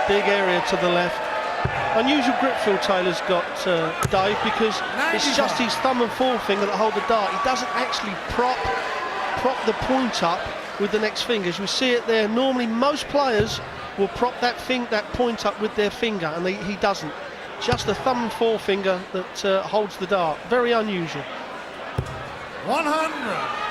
big area to the left. Unusual grip Phil Taylor's got, Dave, because it's just his thumb and forefinger that hold the dart. He doesn't actually prop the point up with the next fingers. You see it there. Normally most players will prop that point up with their finger, and he doesn't. Just the thumb and forefinger that holds the dart. Very unusual. 100.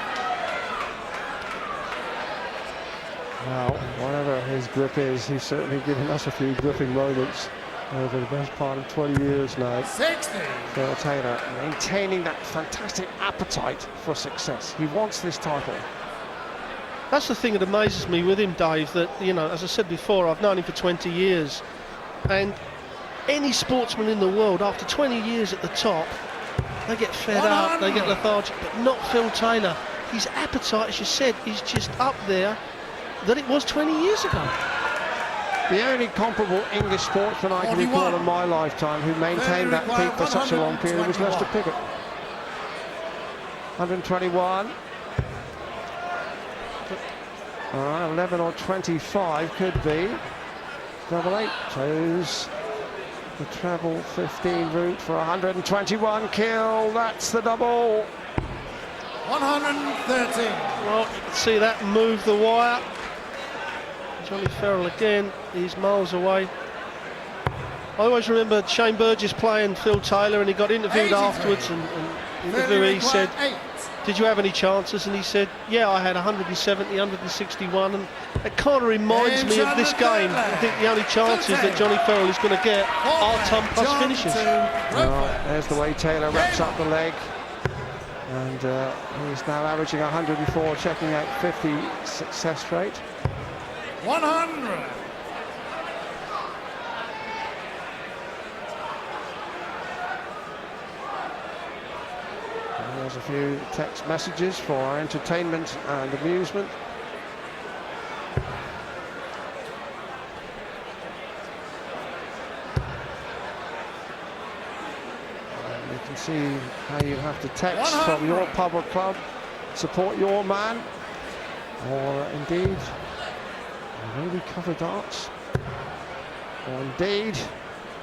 Well, whatever his grip is, he's certainly given us a few gripping moments over the best part of 20 years now. 60. Ferrell Taylor maintaining that fantastic appetite for success. He wants this title. That's the thing that amazes me with him, Dave, that, you know, as I said before, I've known him for 20 years. And any sportsman in the world, after 20 years at the top, they get fed up, they get lethargic, but not Phil Taylor. His appetite, as you said, is just up there that it was 20 years ago. The only comparable English sportsman I can recall in my lifetime who maintained that peak for such a long period was Lester Piggott. 121. All right, 11 or 25 could be. Double 8 chose the treble 15 route for 121 kill. That's the double. 113. Well, you can see that move the wire. Johnny Ferrell again, he's miles away. I always remember Shane Burgess playing Phil Taylor, and he got interviewed afterwards, and the interviewee said, did you have any chances? And he said, yeah, I had 170, 161, and it kind of reminds me of this game. I think the only chances that Johnny Ferrell is going to get are ton plus finishes. Well, there's the way Taylor wraps up the leg, and he's now averaging 104, checking out 50 success rate. 100. And there's a few text messages for our entertainment and amusement. And you can see how you have to text 100. from your pub or club, support your man, or indeed maybe cover darts, or indeed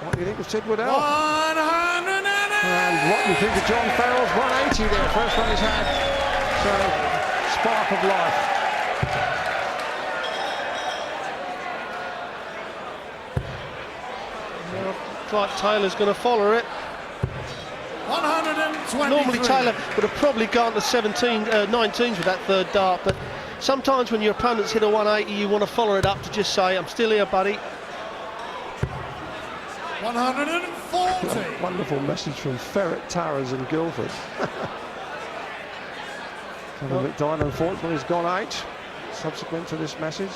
what do you think of Sid Waddell? 108. And what do you think of John Ferrell's 180 there? First one he's had. So, spark of life. Well, like Taylor's going to follow it. 123. Normally Taylor would have probably gone to 19s with that third dart, but sometimes when your opponents hit a 180, you want to follow it up to just say, I'm still here, buddy. 140. Wonderful message from Ferret Towers in Guildford. Kevin McDonald, unfortunately, has gone out subsequent to this message.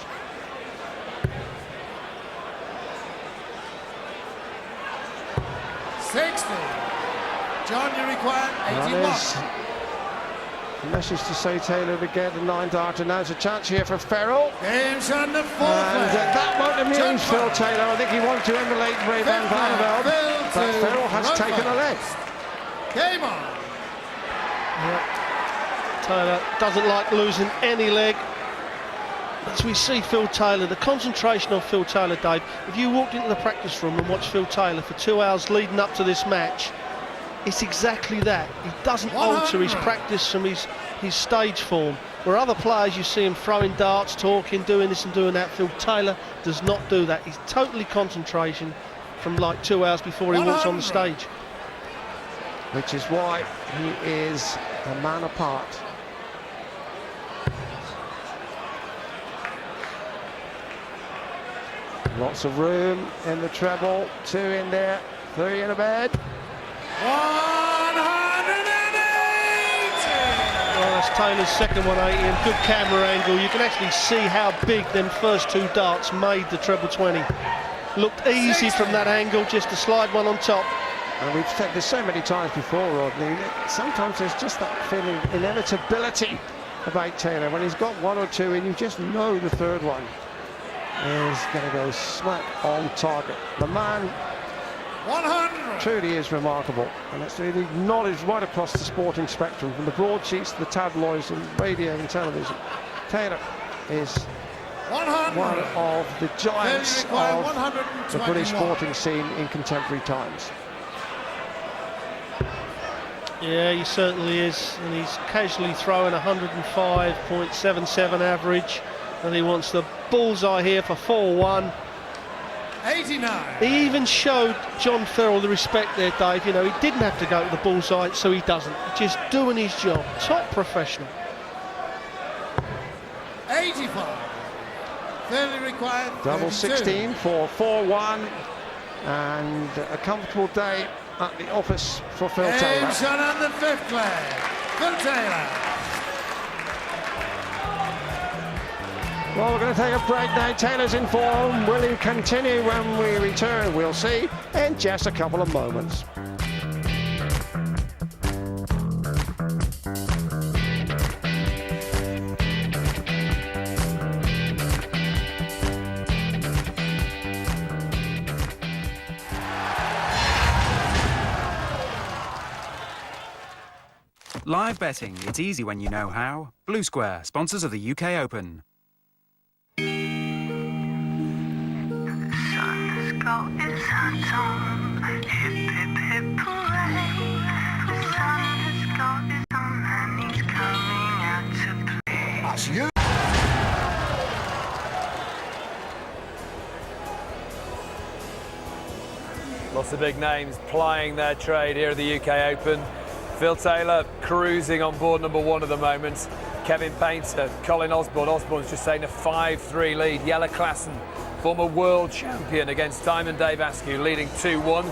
John, you require 81. A message to say Taylor to get a 9-darter. Now there's a chance here for Ferrell. Game's on the fourth. And that won't amuse Phil Taylor. I think he wanted to emulate Ray Van Vandervelde, but Ferrell has taken a leg. Game on. Yeah. Taylor doesn't like losing any leg. As we see Phil Taylor, the concentration of Phil Taylor, Dave, if you walked into the practice room and watched Phil Taylor for 2 hours leading up to this match, it's exactly that. He doesn't alter his practice from his stage form. Where other players, you see him throwing darts, talking, doing this and doing that, Phil Taylor does not do that. He's totally concentration from like 2 hours before he walks on the stage. Which is why he is a man apart. Lots of room in the treble, 2 in there, 3 in a bed. 180! Well, that's Taylor's second 180 and good camera angle. You can actually see how big them first 2 darts made the treble 20. Looked easy from that angle, just to slide one on top. And we've said this so many times before, Rodney, sometimes there's just that feeling of inevitability about Taylor. When he's got 1 or 2 in, you just know the third one is going to go smack on target. The man 100. truly is remarkable, and it's really acknowledged right across the sporting spectrum, from the broadsheets to the tabloids and radio and television. Taylor is one of the giants require of the British 121. sporting scene in contemporary times. Yeah, he certainly is, and he's casually throwing 105.77 average, and he wants the bullseye here for 4-1. 89. He even showed John Ferrell the respect there, Dave. You know, he didn't have to go to the bullseye, so he doesn't. Just doing his job. Top professional. 85. Fairly required. Double 32. 16 for 4-1, and a comfortable day at the office for Phil Taylor. And shot on the fifth leg. Phil Taylor. Well, we're going to take a break now. Taylor's in form. Will he continue when we return? We'll see in just a couple of moments. Live betting, it's easy when you know how. Blue Square, sponsors of the UK Open. Sun's got its hat on, hip hip hip hooray. The sun has got its on and he's coming out to play. That's you. Lots of big names plying their trade here at the UK Open. Phil Taylor cruising on board number 1 at the moment. Kevin Painter, Colin Osborne. Osborne's just taken a 5-3 lead. Jelle Klassen, former world champion, against Diamond Dave Askew, leading 2-1.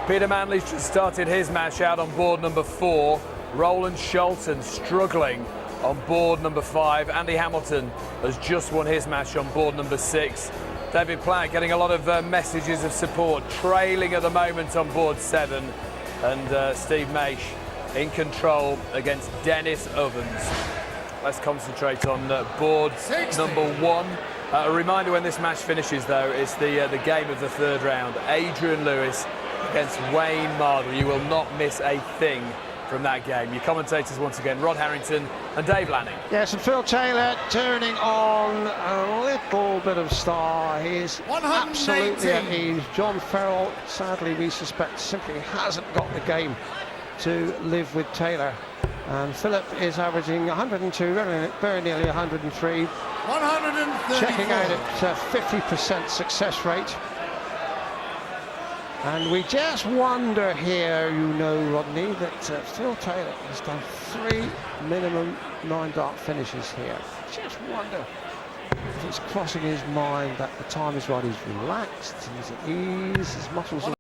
Peter Manley's just started his match out on board number 4. Roland Shelton struggling on board number 5. Andy Hamilton has just won his match on board number 6. David Platt getting a lot of messages of support, trailing at the moment on board 7. And Steve Maish in control against Dennis Ovens. Let's concentrate on board 60. number 1. A reminder, when this match finishes, though, it's the game of the third round. Adrian Lewis against Wayne Mardle. You will not miss a thing from that game. Your commentators once again, Rod Harrington and Dave Lanning. Yes, and Phil Taylor turning on a little bit of star. He is 118. absolutely at ease. John Ferrell, sadly, we suspect, simply hasn't got the game to live with Taylor. And Philip is averaging 102, very nearly 103. 134. Checking out at 50% success rate. And we just wonder here, you know, Rodney, that Phil Taylor has done 3 minimum 9-dart finishes here. Just wonder if it's crossing his mind that the time is right. He's relaxed, he's at ease, his muscles are